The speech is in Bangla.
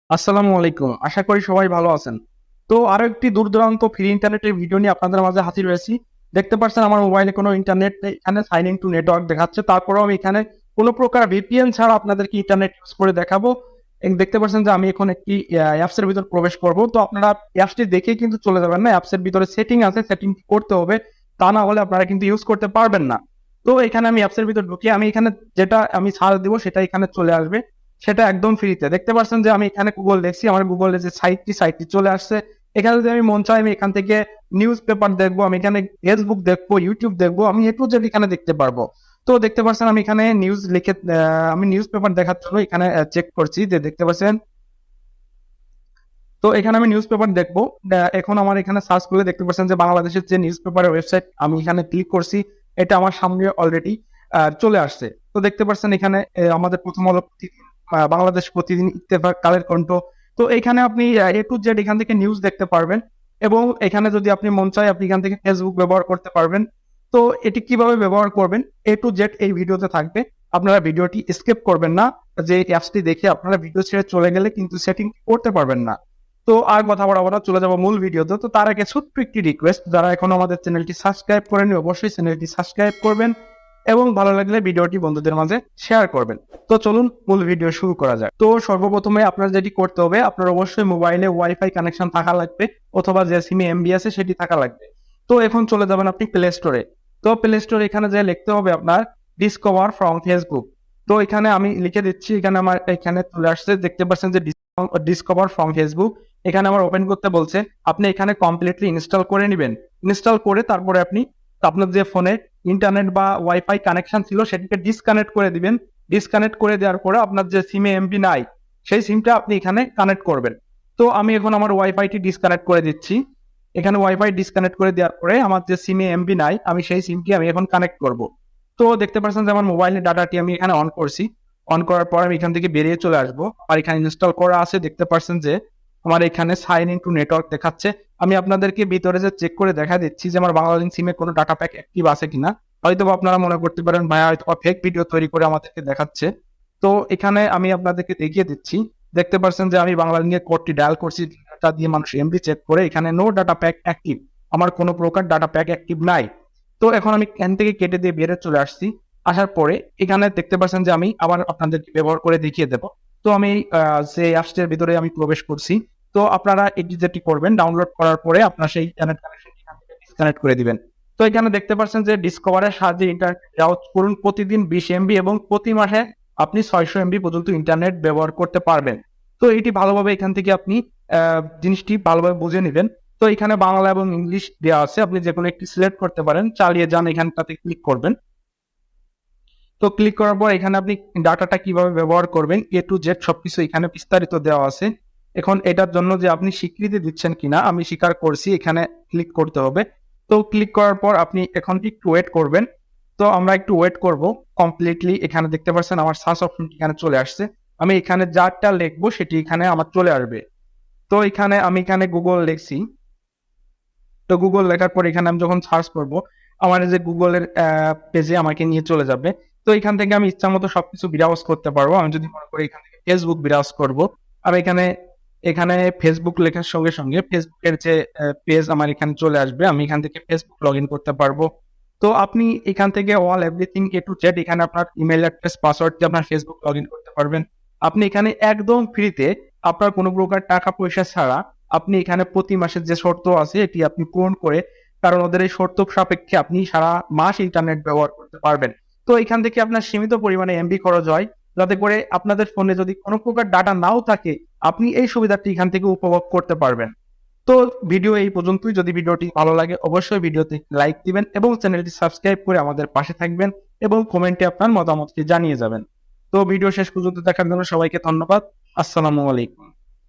আসসালামু আলাইকুম। আশা করি সবাই ভালো আছেন। তো আরো একটি দূর দূরান্ত ফ্রি ইন্টারনেটের ভিডিও নিয়ে আপনাদের মাঝে হাজির হয়েছি। দেখতে পাচ্ছেন আমার মোবাইলে কোনো ইন্টারনেট নেই। এখানে সাইন ইন টু নেটওয়ার্ক দেখাচ্ছে। তারপরেও আমি এখানে কোনো প্রকার ভিপিএন ছাড়া আপনাদেরকে ইন্টারনেট ইউজ করে দেখাবো। দেখতে পাচ্ছেন যে আমি এখন একটি অ্যাপস এর ভিতর প্রবেশ করব। তো আপনারা অ্যাপসটি দেখেই কিন্তু চলে যাবেন না। অ্যাপস এর ভিতরে সেটিং আছে, সেটিং করতে হবে। তা না হলে আপনারা কিন্তু ইউজ করতে পারবেন না। তো এখানে আমি অ্যাপস এর ভিতর ঢুকে আমি এখানে যেটা আমি সার্চ দিব সেটা এখানে চলে আসবে। সেটা একদম ফ্রিতে। দেখতে পাচ্ছেন যে আমি এখানে গুগল দেখছি, আমার গুগলে যে সাইটটি চলে আসছে। এখানে যদি আমি মন চাই আমি এখান থেকে নিউজ পেপার দেখবো, আমি এখানে ফেসবুক দেখবো, ইউটিউব দেখবো, আমি এ টু জেড এখানে দেখতে পারবো। তো দেখতে পাচ্ছেন আমি এখানে নিউজ লিখে আমি নিউজ পেপার দেখার জন্য এখানে চেক করছি, যে দেখতে পাচ্ছেন। তো এখানে আমি নিউজ পেপার দেখবো। এখন আমার এখানে সার্চ করলে দেখতে পাচ্ছেন যে বাংলাদেশের যে নিউজ পেপারের ওয়েবসাইট, আমি এখানে ক্লিক করছি। এটা আমার সামনে অলরেডি চলে আসছে। তো দেখতে পাচ্ছেন এখানে আমাদের প্রথম হলো প্রতিদিন, বাংলাদেশ প্রতিদিন, ইত্তেফাক, কালের কণ্ঠ। তো এখানে আপনি এ টু জেড এখান থেকে নিউজ দেখতে পারবেন। এবং এখানে যদি আপনি মন চায় আপনি এখান থেকে ফেসবুক ব্যবহার করতে পারবেন। তো এটি কিভাবে ব্যবহার করবেন এ টু জেড এই ভিডিওতে থাকবে। আপনারা ভিডিওটি স্কিপ করবেন না। যে অ্যাপসটি দেখে আপনারা ভিডিও ছেড়ে চলে গেলে কিন্তু সেটিং করতে পারবেন না। তো আর কথা বাড়াবো না, চলে যাবো মূল ভিডিওতে। তো তার আগে ছোট্ট একটি রিকোয়েস্ট, যারা এখনো আমাদের চ্যানেলটি সাবস্ক্রাইব করেনি অবশ্যই চ্যানেলটি সাবস্ক্রাইব করবেন এবং ভালো লাগলে ভিডিওটি বন্ধুদের মাঝে শেয়ার করবেন। তো চলুন মূল ভিডিও শুরু করা যাক। তো সর্বপ্রথমে আপনার যেটি করতে হবে, আপনার অবশ্যই মোবাইলে ওয়াইফাই কানেকশন থাকা লাগবে, অথবা যে সিমে এমবি আছে সেটি থাকা লাগবে। তো এখন চলে যাবেন আপনি প্লে স্টোরে। তো প্লে স্টোরে এখানে যে লিখতে হবে আপনার ডিসকভার ফ্রম ফেসবুক। তো এখানে আমি লিখে দিচ্ছি, এখানে আমার এখানে চলে আসছে, দেখতে পাচ্ছেন যে ডিসকভার ফ্রম ফেসবুক। এখানে আমার ওপেন করতে বলছে। আপনি এখানে কমপ্লিটলি ইনস্টল করে নেবেন। ইনস্টল করে তারপরে আপনি আপনার যে ফোনে ইন্টারনেট বা ওয়াইফাই কানেকশন ছিল সেটিকে ডিসকানেক্ট করে দিবেন। ডিসকানেক্ট করে দেওয়ার পরে আপনার যে সিমে এমবি নাই সেই সিমটা আপনি এখানে কানেক্ট করবেন। তো আমি এখন আমার ওয়াইফাইটি ডিসকানেক্ট করে দিচ্ছি। এখানে ওয়াইফাই ডিসকানেক্ট করে দেওয়ার পরে আমার যে সিমে এমবি নাই আমি সেই সিমটি আমি এখন কানেক্ট করব। তো দেখতে পাচ্ছেন যে আমার মোবাইলের ডাটাটি আমি এখানে অন করছি। অন করার পর আমি এখান থেকে বেরিয়ে চলে আসবো। আর এখানে ইনস্টল করা আছে, দেখতে পাচ্ছেন যে আমার এখানে সাইন ইন টু নেটওয়ার্ক দেখাচ্ছে। আমি আপনাদেরকে ভিতরে যে চেক করে দেখা দিচ্ছি যে আমার বাংলালিংক সিমে কোনো ডাটা প্যাক অ্যাক্টিভ আছে কিনা। হয়তো আপনারা মনে করতে পারেন ভাই হয়তো ফেক ভিডিও তৈরি করে আমাদেরকে দেখাচ্ছে। তো এখানে আমি আপনাদেরকে দেখিয়ে দিচ্ছি। দেখতে পাচ্ছেন যে আমি বাংলালিংকের কোডটি ডায়াল করছি, ডাটা দিয়ে মানুষ এমবি চেক করে এখানে নো ডাটা প্যাক অ্যাক্টিভ, আমার কোনো প্রকার ডাটা প্যাক অ্যাক্টিভ নাই। তো এখন আমি এখান থেকে কেটে দিয়ে বেরিয়ে চলে আসছি। আসার পরে এখানে দেখতে পাচ্ছেন যে আমি আবার আপনাদেরকে ব্যবহার করে দেখিয়ে দেব। তো আমি যে অ্যাপসটির ভিতরে আমি প্রবেশ করছি। তো আপনারা এটি যেটি করবেন, ডাউনলোড করার পরে আপনার সেই ইন্টারনেট কানেকশন এখান থেকে ডিসকানেক্ট করে দিবেন। তো এখানে দেখতে পাচ্ছেন যে ডিসকভারের সাহায্যে ইন্টারনেট ব্রাউজ করুন প্রতিদিন 20 এমবি এবং প্রতি মাসে আপনি 600 এমবি পর্যন্ত ইন্টারনেট ব্যবহার করতে পারবেন। তো এটি ভালোভাবে এখান থেকে আপনি জিনিসটি ভালোভাবে বুঝে নেবেন। তো এখানে বাংলা এবং ইংলিশ দেওয়া আছে, আপনি যে কোনো একটি সিলেক্ট করতে পারেন, চালিয়ে যান, এখানটাতে ক্লিক করবেন। তো ক্লিক করার পর এখানে আপনি ডাটাটা কিভাবে ব্যবহার করবেন এ টু জেড সবকিছু এখানে বিস্তারিত দেওয়া আছে। এখন এটার জন্য যে আপনি স্বীকৃতি দিচ্ছেন কিনা, আমি স্বীকার করছি, এখানে ক্লিক করতে হবে। তো ক্লিক করার পর আপনি এখন একটু ওয়েট করবেন। তো আমরা একটু ওয়েট করব কমপ্লিটলি। এখানে দেখতে পাচ্ছেন আমার সার্চ অপশনটি এখানে চলে আসছে। আমি এখানে যারটা লিখবো সেটি এখানে আমার চলে আসবে। তো এখানে আমি এখানে গুগল লিখছি। তো গুগল লেখার পর এখানে আমি যখন সার্চ করব আমার এই যে গুগলের পেজে আমাকে নিয়ে চলে যাবে। তো এখান থেকে আমি ইচ্ছা মতো সবকিছু ব্রাউজ করতে পারবো। আমি যদি মনে করি এখান থেকে ফেসবুক ব্রাউজ করব, আমি এখানে এখানে ফেসবুক লেখার সঙ্গে সঙ্গে ফেসবুকের যে পেজ আমার এখানে চলে আসবে, আমি এখান থেকে ফেসবুক লগ ইন করতে পারবো। তো আপনি এখান থেকে all everything A to Z এখানে আপনার ইমেল অ্যাড্রেস পাসওয়ার্ড দিয়ে আপনার ফেসবুক লগ ইন করতে পারবেন। আপনি এখানে একদম ফ্রিতে, আপনার কোনো প্রকার টাকা পয়সা ছাড়া আপনি এখানে প্রতি মাসের যে শর্ত আছে এটি আপনি পূরণ করে, কারণ ওদের এই শর্ত সাপেক্ষে আপনি সারা মাস ইন্টারনেট ব্যবহার করতে পারবেন। তো এখান থেকে আপনার সীমিত পরিমাণে এমবি খরচ হয়, যাতে করে আপনাদের ফোনে যদি কোনো প্রকার ডাটা নাও থাকে আপনি এই সুবিধাটি এখান থেকে উপভোগ করতে পারবেন। তো ভিডিও এই পর্যন্তই। যদি ভিডিওটি ভালো লাগে অবশ্যই ভিডিওতে লাইক দিবেন এবং চ্যানেলটি সাবস্ক্রাইব করে আমাদের পাশে থাকবেন এবং কমেন্টে আপনার মতামতটি জানিয়ে যাবেন। তো ভিডিও শেষ পর্যন্ত দেখার জন্য সবাইকে ধন্যবাদ। আসসালামু আলাইকুম।